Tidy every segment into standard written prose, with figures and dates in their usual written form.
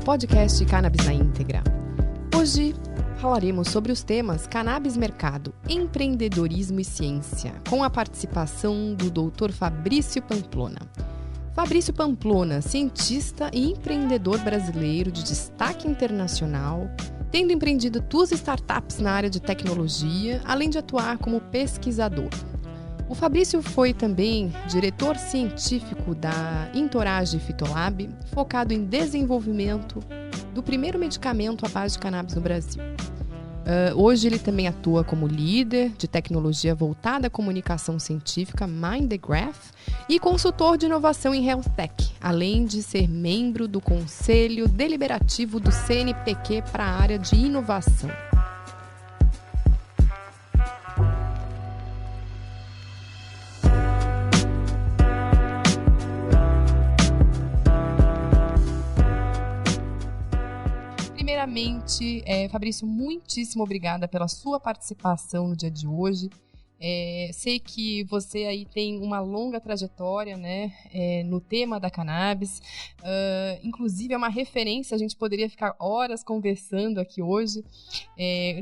podcast Cannabis na Íntegra. Hoje falaremos sobre os temas Cannabis Mercado, Empreendedorismo e Ciência, com a participação do Dr. Fabrício Pamplona. Fabrício Pamplona, cientista e empreendedor brasileiro de destaque internacional, tendo empreendido 2 startups na área de tecnologia, além de atuar como pesquisador. O Fabrício foi também diretor científico da Entourage Fitolab, focado em desenvolvimento do primeiro medicamento à base de cannabis no Brasil. Hoje ele também atua como líder de tecnologia voltada à comunicação científica Mind the Graph e consultor de inovação em Health Tech, além de ser membro do Conselho Deliberativo do CNPq para a área de inovação. Primeiramente, Fabrício, muitíssimo obrigada pela sua participação no dia de hoje. Sei que você aí tem uma longa trajetória, né, no tema da cannabis. Inclusive, é uma referência, a gente poderia ficar horas conversando aqui hoje.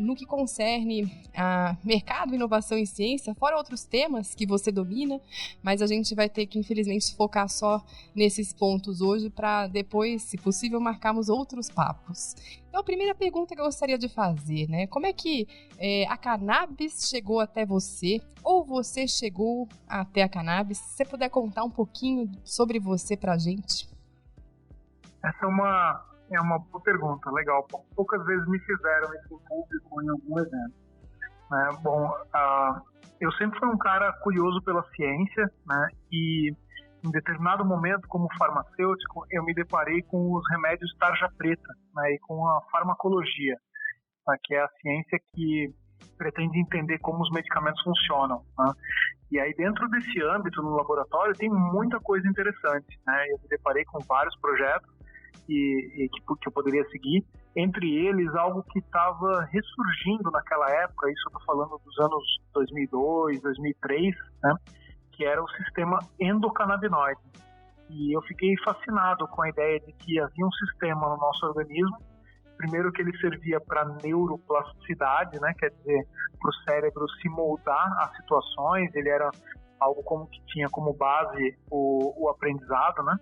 No que concerne a mercado, inovação e ciência, fora outros temas que você domina, mas a gente vai ter que, infelizmente, focar só nesses pontos hoje para depois, se possível, marcarmos outros papos. Então, a primeira pergunta que eu gostaria de fazer, né? Como é que a cannabis chegou até você, ou você chegou até a cannabis? Se você puder contar um pouquinho sobre você pra gente. Essa é uma boa pergunta, legal. Poucas vezes me fizeram isso em público em algum evento. Bom, eu sempre fui um cara curioso pela ciência, né? E em determinado momento, como farmacêutico, eu me deparei com os remédios tarja preta, né, e com a farmacologia, né, que é a ciência que pretende entender como os medicamentos funcionam, né? E aí, dentro desse âmbito, no laboratório, tem muita coisa interessante, né? Eu me deparei com vários projetos que eu poderia seguir, entre eles algo que estava ressurgindo naquela época, isso eu estou falando dos anos 2002, 2003, né? Que era o sistema endocannabinoide. E eu fiquei fascinado com a ideia de que havia um sistema no nosso organismo, primeiro que ele servia para neuroplasticidade, né, quer dizer, para o cérebro se moldar a situações, ele era algo como que tinha como base o aprendizado, né,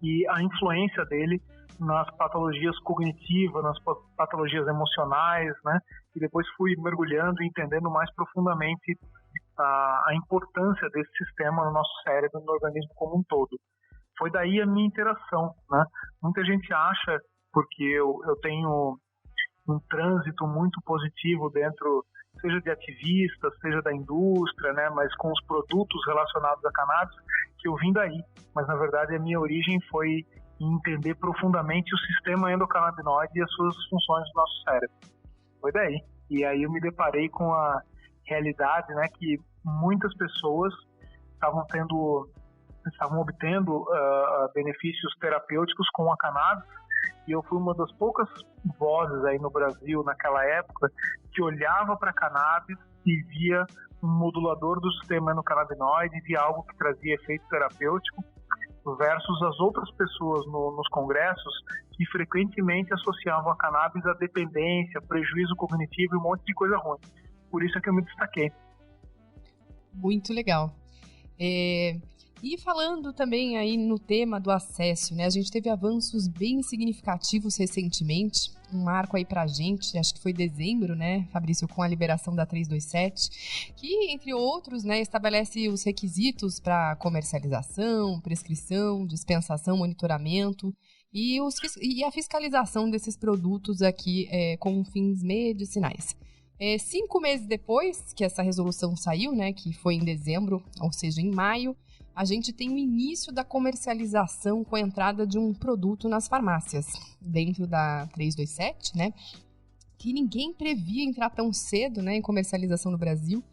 e a influência dele nas patologias cognitivas, nas patologias emocionais, né, e depois fui mergulhando e entendendo mais profundamente a importância desse sistema no nosso cérebro e no organismo como um todo. Foi daí a minha interação, né? Muita gente acha, porque eu tenho um trânsito muito positivo dentro, seja de ativistas, seja da indústria, né? Mas com os produtos relacionados a cannabis, que eu vim daí. Mas, na verdade, a minha origem foi em entender profundamente o sistema endocannabinoide e as suas funções do nosso cérebro. Foi daí. E aí eu me deparei com a realidade, né, que muitas pessoas estavam obtendo benefícios terapêuticos com a cannabis, e eu fui uma das poucas vozes aí no Brasil naquela época que olhava para a cannabis e via um modulador do sistema endocannabinoide, via algo que trazia efeito terapêutico, versus as outras pessoas nos congressos que frequentemente associavam a cannabis a dependência, prejuízo cognitivo e um monte de coisa ruim. Por isso é que eu me destaquei. Muito legal. E falando também aí no tema do acesso, né? A gente teve avanços bem significativos recentemente, um marco aí pra gente, acho que foi dezembro, né, Fabrício, com a liberação da 327, que, entre outros, né, estabelece os requisitos para comercialização, prescrição, dispensação, monitoramento e a fiscalização desses produtos aqui com fins medicinais. 5 meses depois que essa resolução saiu, né, que foi em dezembro, ou seja, em maio, a gente tem o início da comercialização com a entrada de um produto nas farmácias, dentro da 327, né, que ninguém previa entrar tão cedo, né, em comercialização no Brasil.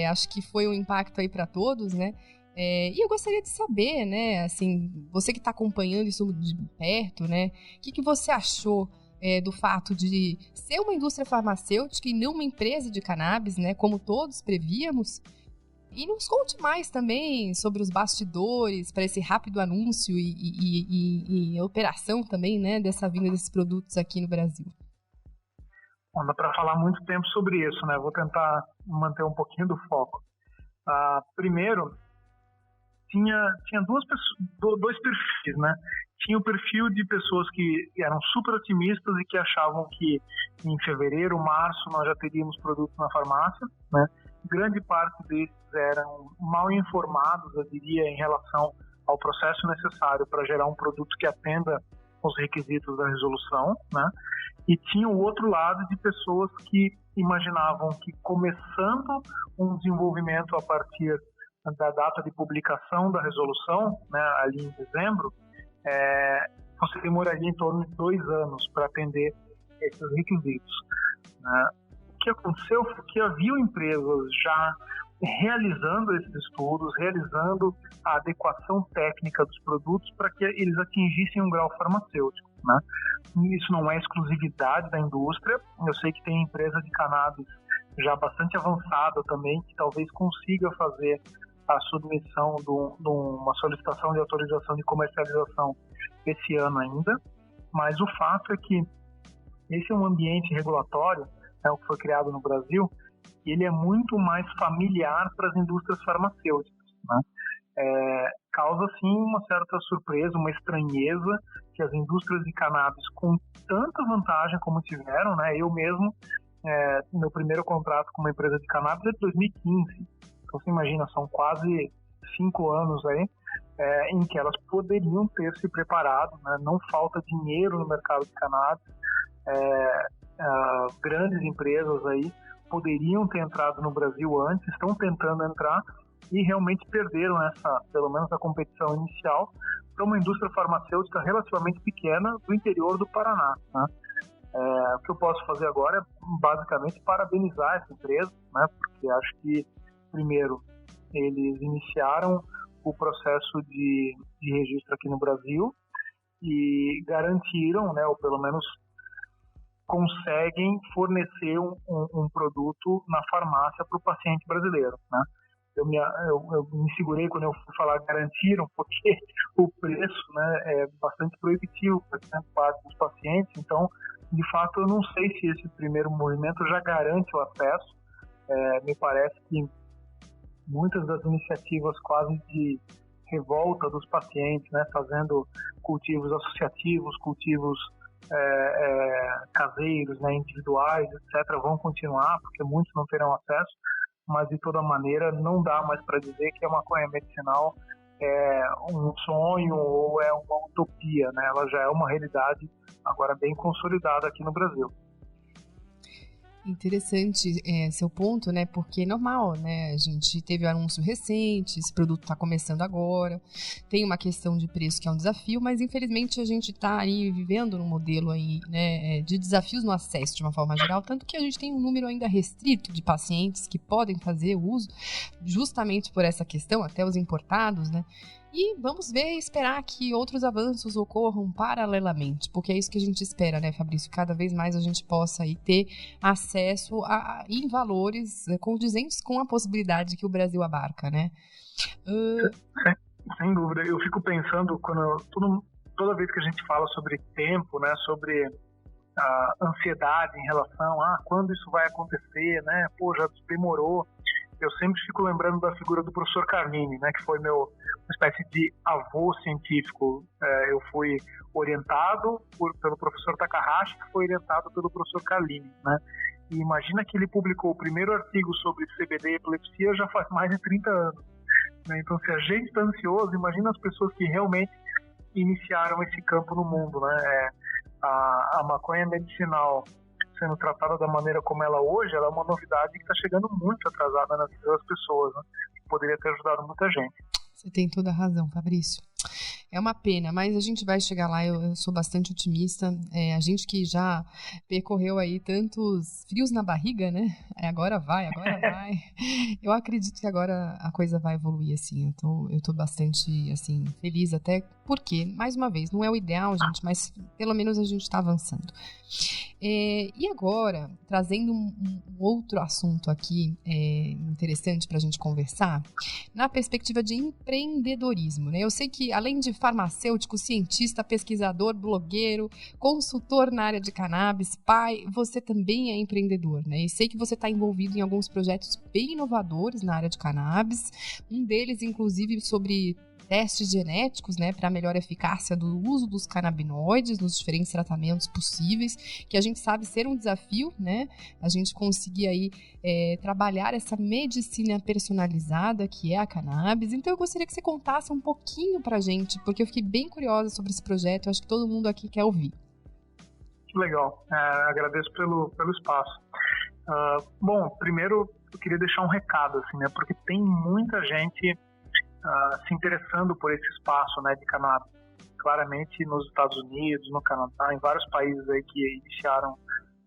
Acho que foi um impacto aí para todos, né, e eu gostaria de saber, né, assim, você que está acompanhando isso de perto, né, o que você achou do fato de ser uma indústria farmacêutica e não uma empresa de cannabis, né, como todos prevíamos, E nos conte mais também sobre os bastidores para esse rápido anúncio e operação também, né, dessa vinda desses produtos aqui no Brasil. Bom, dá para falar muito tempo sobre isso, né? Vou tentar manter um pouquinho do foco. Primeiro, tinha dois perfis, né? Tinha o perfil de pessoas que eram super otimistas e que achavam que em fevereiro, março, nós já teríamos produtos na farmácia, né? Grande parte desses eram mal informados, eu diria, em relação ao processo necessário para gerar um produto que atenda os requisitos da resolução, né? E tinha o outro lado de pessoas que imaginavam que começando um desenvolvimento a partir da data de publicação da resolução, né, ali em dezembro, você demoraria em torno de 2 anos para atender esses requisitos, né? O que aconteceu foi que havia empresas já realizando esses estudos, realizando a adequação técnica dos produtos para que eles atingissem um grau farmacêutico, né? Isso não é exclusividade da indústria. Eu sei que tem empresa de cannabis já bastante avançada também, que talvez consiga fazer a submissão de uma solicitação de autorização de comercialização esse ano ainda, mas o fato é que esse é um ambiente regulatório, né, o que foi criado no Brasil, e ele é muito mais familiar para as indústrias farmacêuticas, né? Causa sim uma certa surpresa, uma estranheza que as indústrias de cannabis, com tanta vantagem como tiveram, né? Eu mesmo, meu primeiro contrato com uma empresa de cannabis é de 2015, então você imagina, são quase 5 anos aí, em que elas poderiam ter se preparado, né? Não falta dinheiro no mercado de cannabis, grandes empresas aí poderiam ter entrado no Brasil antes, estão tentando entrar e realmente perderam pelo menos a competição inicial para uma indústria farmacêutica relativamente pequena do interior do Paraná, né? O que eu posso fazer agora é basicamente parabenizar essa empresa, né? Porque acho que, primeiro, eles iniciaram o processo de registro aqui no Brasil e garantiram, né, ou pelo menos conseguem fornecer um produto na farmácia para o paciente brasileiro, né? Eu me segurei quando eu fui falar garantiram, porque o preço, né, é bastante proibitivo para grande parte dos pacientes. Então, de fato, eu não sei se esse primeiro movimento já garante o acesso. Me parece que muitas das iniciativas quase de revolta dos pacientes, né, fazendo cultivos associativos, cultivos caseiros, né, individuais, etc., vão continuar, porque muitos não terão acesso, mas de toda maneira não dá mais para dizer que a maconha medicinal é um sonho ou é uma utopia, né? Ela já é uma realidade agora bem consolidada aqui no Brasil. Interessante seu ponto, né? Porque é normal, né? A gente teve um anúncio recente, esse produto está começando agora, tem uma questão de preço que é um desafio, mas infelizmente a gente está aí vivendo num modelo aí, né, de desafios no acesso de uma forma geral, tanto que a gente tem um número ainda restrito de pacientes que podem fazer uso, justamente por essa questão, até os importados, né? E vamos ver e esperar que outros avanços ocorram paralelamente, porque é isso que a gente espera, né, Fabrício? Cada vez mais a gente possa aí ter acesso em valores condizentes com a possibilidade que o Brasil abarca, né? Sem dúvida. Eu fico pensando, toda vez que a gente fala sobre tempo, né, sobre a ansiedade em relação a quando isso vai acontecer, né? Pô, já demorou. Eu sempre fico lembrando da figura do professor Carlini, né, que foi uma espécie de avô científico. Eu fui orientado pelo professor Takahashi, que foi orientado pelo professor Carlini, né? E imagina que ele publicou o primeiro artigo sobre CBD e epilepsia já faz mais de 30 anos. Né? Então, se a gente está ansioso, imagina as pessoas que realmente iniciaram esse campo no mundo, né? A maconha medicinal sendo tratada da maneira como ela hoje, ela é uma novidade que está chegando muito atrasada na vida das pessoas, né? Poderia ter ajudado muita gente. Você tem toda a razão, Fabrício. É uma pena, mas a gente vai chegar lá, eu sou bastante otimista. A gente que já percorreu aí tantos frios na barriga, né? Agora vai, agora vai. Eu acredito que agora a coisa vai evoluir, assim. Eu tô bastante, assim, feliz até porque, mais uma vez, não é o ideal, gente, mas pelo menos a gente está avançando. E agora, trazendo um outro assunto aqui interessante para a gente conversar, na perspectiva de empreendedorismo, né? Eu sei que, além de farmacêutico, cientista, pesquisador, blogueiro, consultor na área de cannabis, pai, você também é empreendedor, né? E sei que você está envolvido em alguns projetos bem inovadores na área de cannabis, um deles, inclusive, sobre testes genéticos, né, para melhor eficácia do uso dos canabinoides nos diferentes tratamentos possíveis, que a gente sabe ser um desafio, né, a gente conseguir aí trabalhar essa medicina personalizada que é a cannabis. Então eu gostaria que você contasse um pouquinho pra gente, porque eu fiquei bem curiosa sobre esse projeto, eu acho que todo mundo aqui quer ouvir. Que legal, agradeço pelo espaço. Bom, primeiro eu queria deixar um recado, assim, né, porque tem muita gente se interessando por esse espaço, né, de cannabis. Claramente nos Estados Unidos, no Canadá, em vários países aí que iniciaram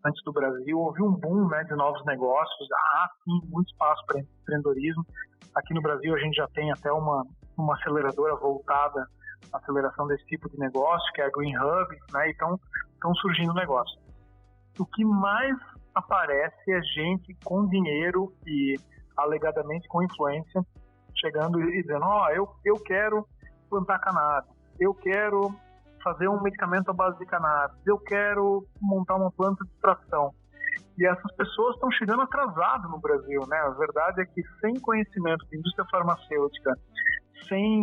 antes do Brasil, houve um boom, né, de novos negócios. Há sim muito espaço para empreendedorismo. Aqui no Brasil a gente já tem até uma aceleradora voltada à aceleração desse tipo de negócio, que é a Green Hub, né, então estão surgindo negócios. O que mais aparece é gente com dinheiro e alegadamente com influência chegando e dizendo, eu quero plantar cannabis, eu quero fazer um medicamento à base de cannabis, eu quero montar uma planta de extração. E essas pessoas estão chegando atrasadas no Brasil, né? A verdade é que sem conhecimento de indústria farmacêutica, sem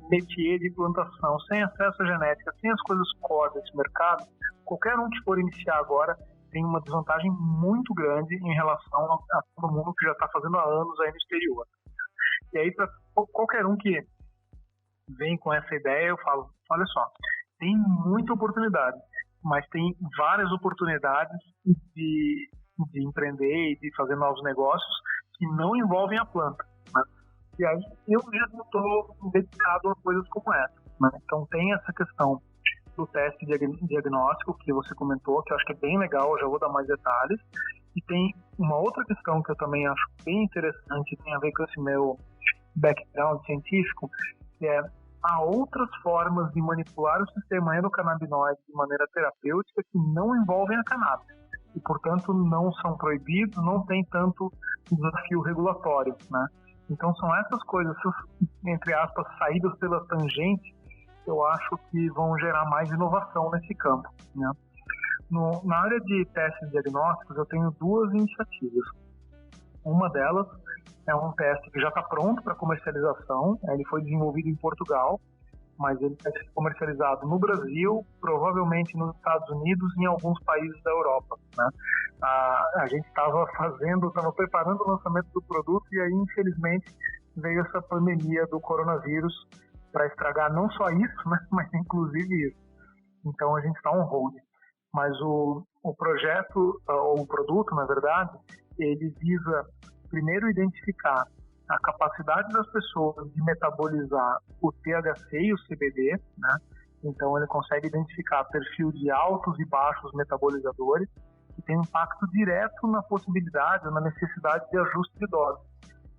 métier de plantação, sem acesso à genética, sem as coisas core desse mercado, qualquer um que for iniciar agora tem uma desvantagem muito grande em relação a todo mundo que já está fazendo há anos aí no exterior. E aí, para qualquer um que vem com essa ideia, eu falo, olha só, tem muita oportunidade, mas tem várias oportunidades de empreender e de fazer novos negócios que não envolvem a planta, né? E aí, eu mesmo estou dedicado a coisas como essa, né? Então, tem essa questão do teste diagnóstico que você comentou, que eu acho que é bem legal, eu já vou dar mais detalhes. E tem uma outra questão que eu também acho bem interessante, tem a ver com esse meu background científico, que há outras formas de manipular o sistema endocannabinoide de maneira terapêutica que não envolvem a cannabis e, portanto, não são proibidos, não tem tanto desafio regulatório, né? Então, são essas coisas, entre aspas, saídas pela tangente, que eu acho que vão gerar mais inovação nesse campo, né? Na área de testes diagnósticos, eu tenho duas iniciativas. Uma delas é um teste que já está pronto para comercialização. Ele foi desenvolvido em Portugal, mas ele vai ser comercializado no Brasil, provavelmente nos Estados Unidos e em alguns países da Europa, né? A gente estava preparando o lançamento do produto e aí, infelizmente, veio essa pandemia do coronavírus para estragar não só isso, né, mas inclusive isso. Então a gente está on hold. Mas o projeto, ou o produto, na verdade, ele visa primeiro identificar a capacidade das pessoas de metabolizar o THC e o CBD, né? Então ele consegue identificar perfil de altos e baixos metabolizadores que tem impacto direto na possibilidade ou na necessidade de ajuste de dose.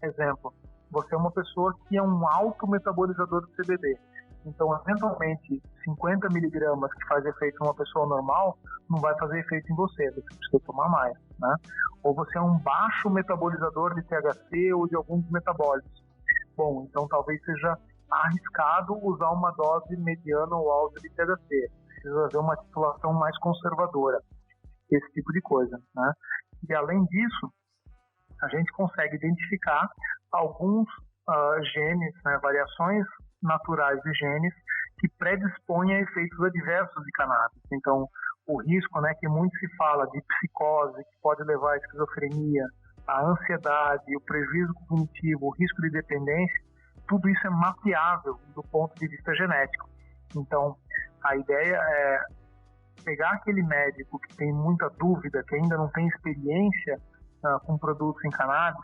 Exemplo, você é uma pessoa que é um alto metabolizador de CBD. Então, eventualmente, 50 miligramas que faz efeito em uma pessoa normal não vai fazer efeito em você precisa tomar mais, né? Ou você é um baixo metabolizador de THC ou de alguns metabólicos. Bom, então talvez seja arriscado usar uma dose mediana ou alta de THC. Precisa haver uma titulação mais conservadora, esse tipo de coisa, né? E além disso, a gente consegue identificar alguns genes, né, variações naturais de genes que predispõem a efeitos adversos de cannabis. Então, o risco, né, que muito se fala de psicose, que pode levar à esquizofrenia, a ansiedade, o prejuízo cognitivo, o risco de dependência, tudo isso é mapeável do ponto de vista genético. Então, a ideia é pegar aquele médico que tem muita dúvida, que ainda não tem experiência com produtos em cannabis,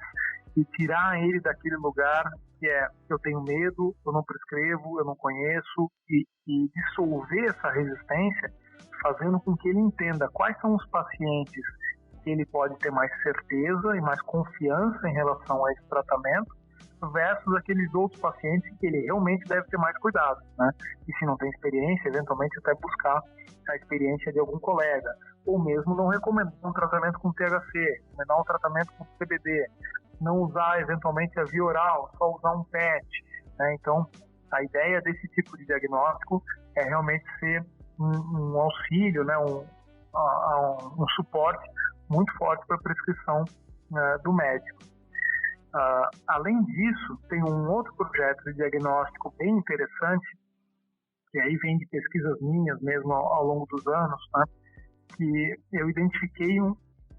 e tirar ele daquele lugar que é eu tenho medo, eu não prescrevo, eu não conheço, e dissolver essa resistência, fazendo com que ele entenda quais são os pacientes que ele pode ter mais certeza e mais confiança em relação a esse tratamento, versus aqueles outros pacientes que ele realmente deve ter mais cuidado, né? E se não tem experiência, eventualmente até buscar a experiência de algum colega, ou mesmo não recomendar um tratamento com THC, recomendar um tratamento com CBD, não usar eventualmente a via oral, só usar um PET, né? Então, a ideia desse tipo de diagnóstico é realmente ser um auxílio, né? Um suporte muito forte para a prescrição do médico. Além disso, tem um outro projeto de diagnóstico bem interessante, que aí vem de pesquisas minhas mesmo ao longo dos anos, né? Que eu identifiquei um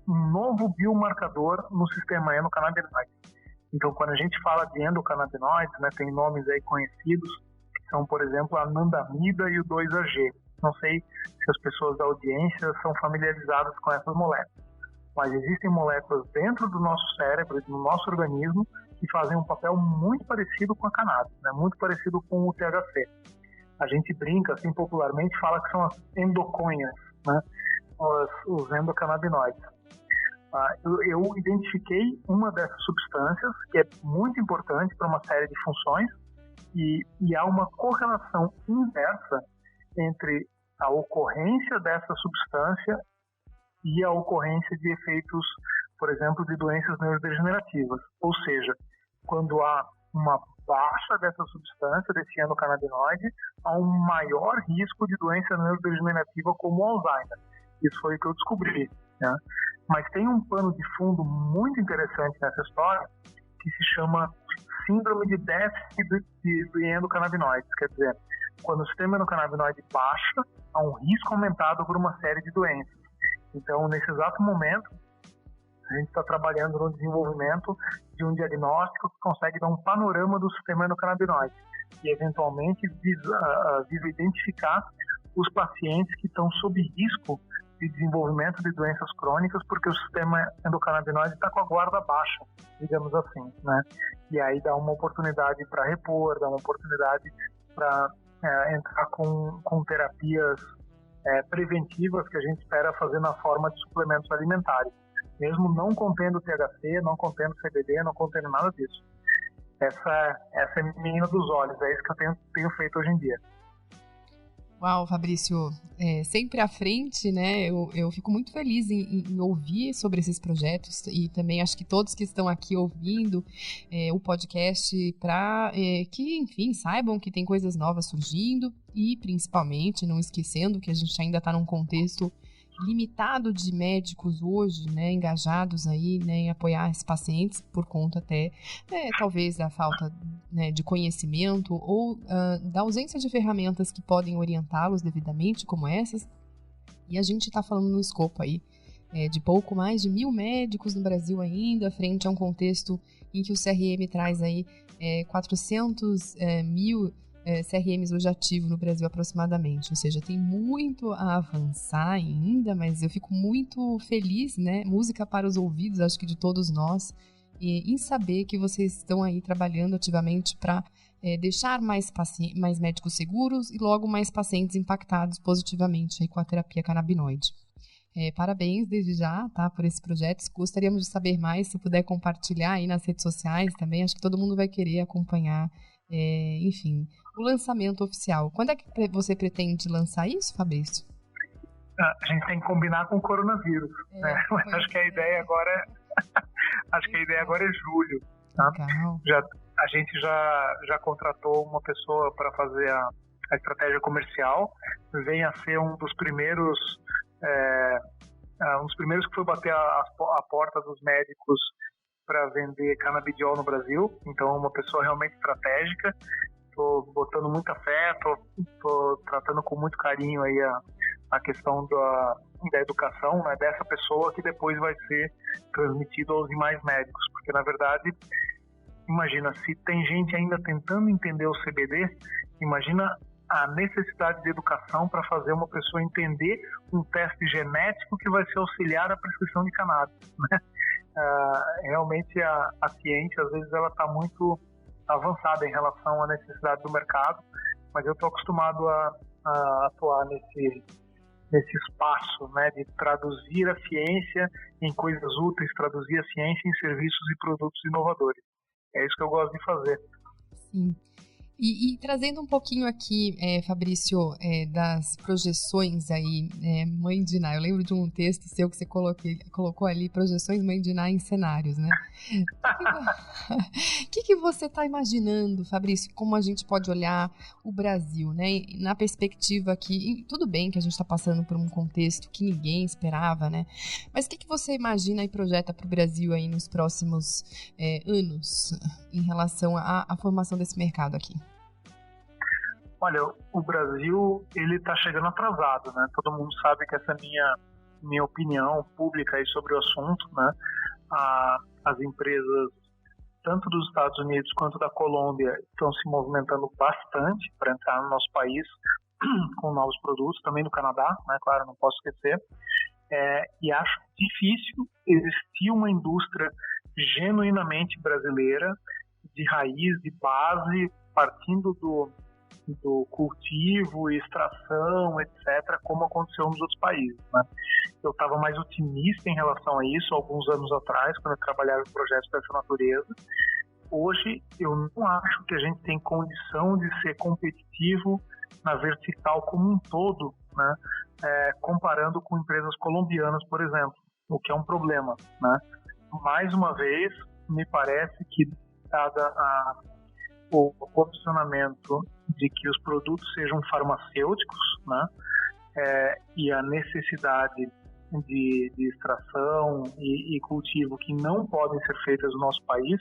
novo biomarcador no sistema endocannabinoide. Então, quando a gente fala de endocannabinoides, né, tem nomes aí conhecidos, que são, por exemplo, a anandamida e o 2-AG. Não sei se as pessoas da audiência são familiarizadas com essas moléculas, mas existem moléculas dentro do nosso cérebro, do nosso organismo, que fazem um papel muito parecido com a cannabis, né, muito parecido com o THC. A gente brinca, assim, popularmente, fala que são as endoconhas, né, os endocannabinoides. Eu identifiquei uma dessas substâncias que é muito importante para uma série de funções e há uma correlação inversa entre a ocorrência dessa substância e a ocorrência de efeitos, por exemplo, de doenças neurodegenerativas. Ou seja, quando há uma baixa dessa substância, desse endocannabinoide, há um maior risco de doença neurodegenerativa como o Alzheimer. Isso foi o que eu descobri, né? Mas tem um pano de fundo muito interessante nessa história que se chama síndrome de déficit de endocannabinoides. Quer dizer, quando o sistema endocannabinoide baixa, há um risco aumentado por uma série de doenças. Então, nesse exato momento, a gente está trabalhando no desenvolvimento de um diagnóstico que consegue dar um panorama do sistema endocannabinoide e, eventualmente, visa identificar os pacientes que estão sob risco de desenvolvimento de doenças crônicas, porque o sistema endocannabinoide está com a guarda baixa, digamos assim, né? E aí dá uma oportunidade para repor, dá uma oportunidade para entrar com terapias preventivas que a gente espera fazer na forma de suplementos alimentares, mesmo não contendo THC, não contendo CBD, não contendo nada disso. Essa é a menina dos olhos, é isso que eu tenho feito hoje em dia. Uau, Fabrício, sempre à frente, né? Eu fico muito feliz em ouvir sobre esses projetos e também acho que todos que estão aqui ouvindo o podcast para que, enfim, saibam que tem coisas novas surgindo e, principalmente, não esquecendo que a gente ainda está num contexto limitado de médicos hoje, né, engajados aí, né, em apoiar esses pacientes por conta até, talvez, da falta, né, de conhecimento ou da ausência de ferramentas que podem orientá-los devidamente, como essas. E a gente está falando no escopo aí de pouco mais de 1.000 médicos no Brasil ainda, frente a um contexto em que o CRM traz aí 400 mil CRMs hoje ativos no Brasil aproximadamente, ou seja, tem muito a avançar ainda, mas eu fico muito feliz, né, música para os ouvidos, acho que de todos nós, em saber que vocês estão aí trabalhando ativamente para deixar mais médicos seguros e logo mais pacientes impactados positivamente aí com a terapia canabinoide. Parabéns desde já, tá, por esse projeto. Gostaríamos de saber mais, se puder compartilhar aí nas redes sociais também, acho que todo mundo vai querer acompanhar, enfim, o lançamento oficial. Quando é que você pretende lançar isso, Fabrício? A gente tem que combinar com o coronavírus, né? Acho que a ideia agora é julho, tá? A gente já contratou uma pessoa para fazer a estratégia comercial, vem a ser um dos primeiros que foi bater a porta dos médicos para vender canabidiol no Brasil. Então, uma pessoa realmente estratégica. Estou botando muita fé, estou tratando com muito carinho aí a questão da educação, né, dessa pessoa, que depois vai ser transmitido aos demais médicos. Porque, na verdade, imagina, se tem gente ainda tentando entender o CBD, imagina a necessidade de educação para fazer uma pessoa entender um teste genético que vai ser auxiliar à prescrição de cannabis, né? Realmente a ciência, às vezes, ela está muito avançada em relação à necessidade do mercado, mas eu estou acostumado a atuar nesse espaço, né, de traduzir a ciência em coisas úteis, traduzir a ciência em serviços e produtos inovadores. É isso que eu gosto de fazer. Sim. E trazendo um pouquinho aqui, Fabrício, das projeções aí, Mãe de Ná. Eu lembro de um texto seu que você colocou ali, projeções Mãe de Ná em cenários, né? O que você está imaginando, Fabrício, como a gente pode olhar o Brasil, né? Na perspectiva que, tudo bem que a gente está passando por um contexto que ninguém esperava, né? Mas o que você imagina e projeta para o Brasil aí nos próximos anos em relação à formação desse mercado aqui? Olha, o Brasil, ele está chegando atrasado, né? Todo mundo sabe que essa minha opinião pública aí sobre o assunto, né? As empresas, tanto dos Estados Unidos quanto da Colômbia, estão se movimentando bastante para entrar no nosso país com novos produtos, também no Canadá, né? Claro, não posso esquecer. E acho difícil existir uma indústria genuinamente brasileira, de raiz, de base, partindo do cultivo, extração, etc., como aconteceu nos outros países, né? Eu estava mais otimista em relação a isso alguns anos atrás, quando eu trabalhava em projetos dessa natureza. Hoje, eu não acho que a gente tem condição de ser competitivo na vertical como um todo, né? Comparando com empresas colombianas, por exemplo, o que é um problema, né? Mais uma vez, me parece que, dada o posicionamento de que os produtos sejam farmacêuticos, né? E a necessidade de extração e cultivo que não podem ser feitas no nosso país,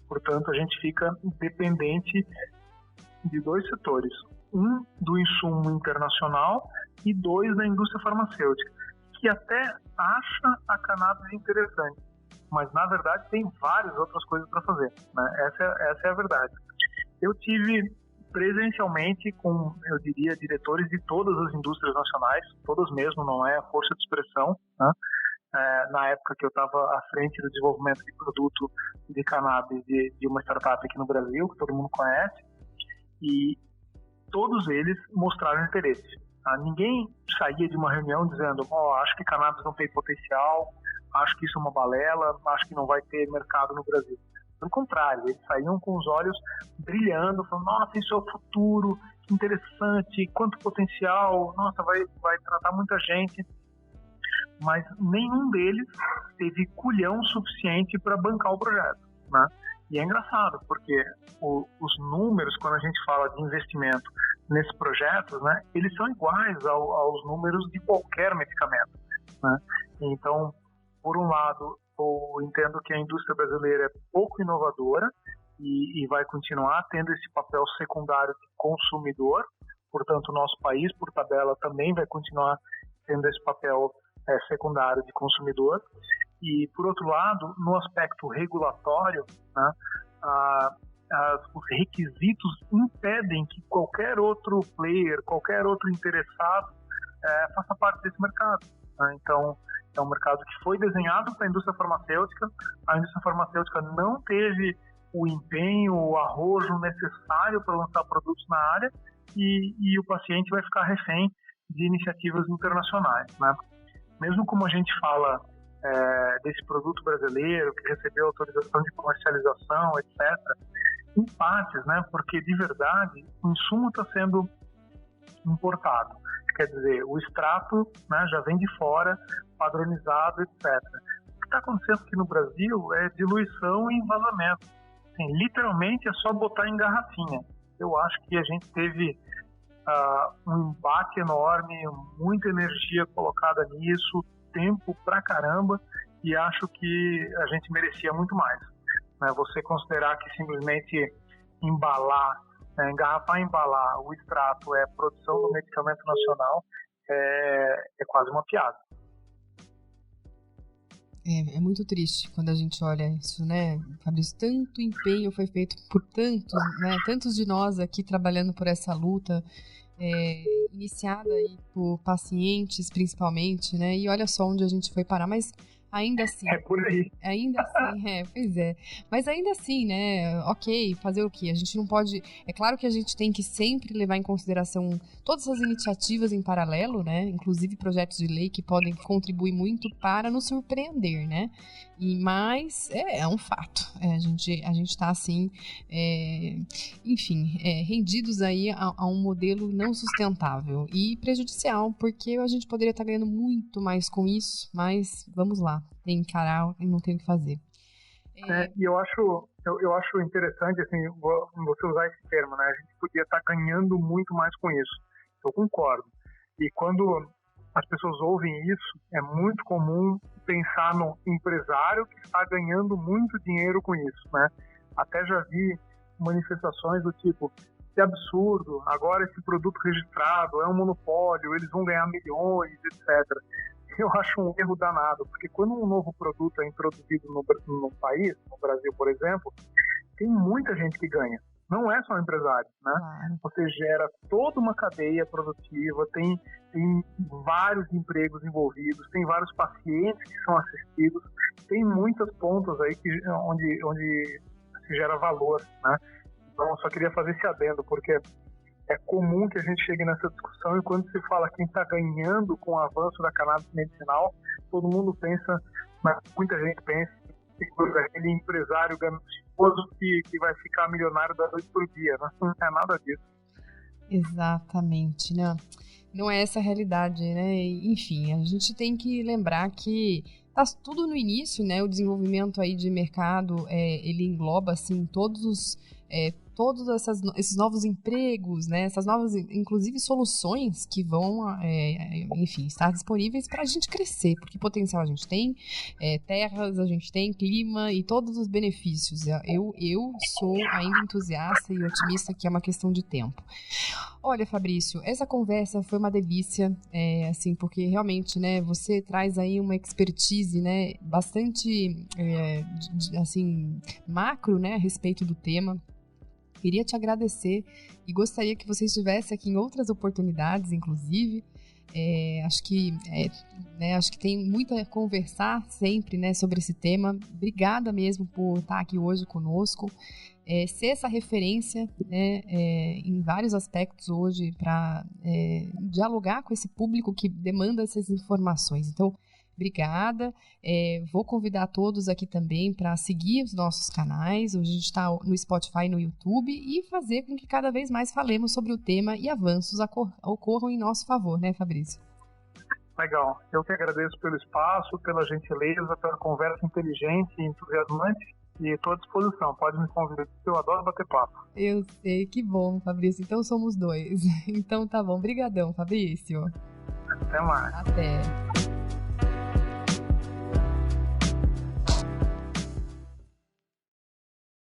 portanto, a gente fica dependente de dois setores. Um, do insumo internacional, e dois, da indústria farmacêutica, que até acha a cannabis interessante, mas, na verdade, tem várias outras coisas para fazer, né? Essa é a verdade. Eu tive presencialmente com, eu diria, diretores de todas as indústrias nacionais, todas mesmo, não é a força de expressão, né? Na época que eu estava à frente do desenvolvimento de produto de cannabis de uma startup aqui no Brasil, que todo mundo conhece, e todos eles mostraram interesse. Tá? Ninguém saía de uma reunião dizendo, acho que cannabis não tem potencial, acho que isso é uma balela, acho que não vai ter mercado no Brasil. Pelo contrário, eles saíam com os olhos brilhando, falando, nossa, isso é o futuro, que interessante, quanto potencial, nossa, vai tratar muita gente. Mas nenhum deles teve culhão suficiente para bancar o projeto, né? E é engraçado, porque os números, quando a gente fala de investimento nesses projetos, né, eles são iguais aos números de qualquer medicamento, né? Então, por um lado, eu entendo que a indústria brasileira é pouco inovadora e vai continuar tendo esse papel secundário de consumidor, portanto, o nosso país, por tabela, também vai continuar tendo esse papel secundário de consumidor. E, por outro lado, no aspecto regulatório, né, os requisitos impedem que qualquer outro player, qualquer outro interessado faça parte desse mercado, né? Então, é um mercado que foi desenhado para a indústria farmacêutica. A indústria farmacêutica não teve o empenho, o arrojo necessário para lançar produtos na área e o paciente vai ficar refém de iniciativas internacionais, né? Mesmo como a gente fala desse produto brasileiro que recebeu autorização de comercialização, etc., em partes, né? Porque de verdade o insumo está sendo importado. Quer dizer, o extrato, né, já vem de fora, padronizado, etc. O que está acontecendo aqui no Brasil é diluição e vazamento. Assim, literalmente é só botar em garrafinha. Eu acho que a gente teve um embate enorme, muita energia colocada nisso, tempo pra caramba, e acho que a gente merecia muito mais, né? Você considerar que simplesmente embalar, engarrafar e embalar o extrato é produção do medicamento nacional é quase uma piada. É muito triste quando a gente olha isso, né, Fabrício? Tanto empenho foi feito por tantos, né? Tantos de nós aqui trabalhando por essa luta, iniciada aí por pacientes, principalmente, né? E olha só onde a gente foi parar. Mas Ainda assim. É por aí. Ainda assim, pois é. Mas ainda assim, né, ok, fazer o quê? A gente não pode... É claro que a gente tem que sempre levar em consideração todas as iniciativas em paralelo, né, inclusive projetos de lei que podem contribuir muito para nos surpreender, né, mas é um fato. A gente está, assim, enfim, rendidos aí a um modelo não sustentável e prejudicial, porque a gente poderia estar ganhando muito mais com isso, mas vamos lá, tem que encarar e não tem o que fazer. E eu acho interessante, assim, você usar esse termo, né? A gente podia estar ganhando muito mais com isso. Eu concordo. E quando as pessoas ouvem isso, é muito comum pensar no empresário que está ganhando muito dinheiro com isso, né? Até já vi manifestações do tipo, que absurdo, agora esse produto registrado é um monopólio, eles vão ganhar milhões, etc. Eu acho um erro danado, porque quando um novo produto é introduzido no país, no Brasil, por exemplo, tem muita gente que ganha. Não é só empresário, né? Claro. Você gera toda uma cadeia produtiva, tem vários empregos envolvidos, tem vários pacientes que são assistidos, tem muitas pontas aí onde se gera valor, né? Então, eu só queria fazer esse adendo, porque é comum que a gente chegue nessa discussão e quando se fala quem está ganhando com o avanço da cannabis medicinal, todo mundo pensa, muita gente pensa que aquele empresário ganancioso que vai ficar milionário da noite por dia, né? Não é nada disso. Exatamente, né? Não é essa a realidade, né? Enfim, a gente tem que lembrar que tá tudo no início, né? O desenvolvimento aí de mercado, ele engloba, assim, todos esses novos empregos, né? Essas novas, inclusive, soluções que vão, enfim, estar disponíveis para a gente crescer, porque potencial a gente tem, terras a gente tem, clima e todos os benefícios. Eu sou ainda entusiasta e otimista que é uma questão de tempo. Olha, Fabrício, essa conversa foi uma delícia, assim, porque realmente, né, você traz aí uma expertise, né, bastante, assim, macro, né, a respeito do tema. Queria te agradecer e gostaria que você estivesse aqui em outras oportunidades, inclusive. Acho que tem muito a conversar sempre, né, sobre esse tema. Obrigada mesmo por estar aqui hoje conosco. Ser essa referência, né, em vários aspectos hoje para dialogar com esse público que demanda essas informações. Então, obrigada. Vou convidar todos aqui também para seguir os nossos canais. Hoje a gente está no Spotify e no YouTube e fazer com que cada vez mais falemos sobre o tema e avanços ocorram em nosso favor, né, Fabrício? Legal. Eu que agradeço pelo espaço, pela gentileza, pela conversa inteligente e entusiasmante. E estou à disposição, pode me convidar, eu adoro bater papo. Eu sei, que bom, Fabrício, então somos dois. Então tá bom, brigadão, Fabrício. Até mais. Até.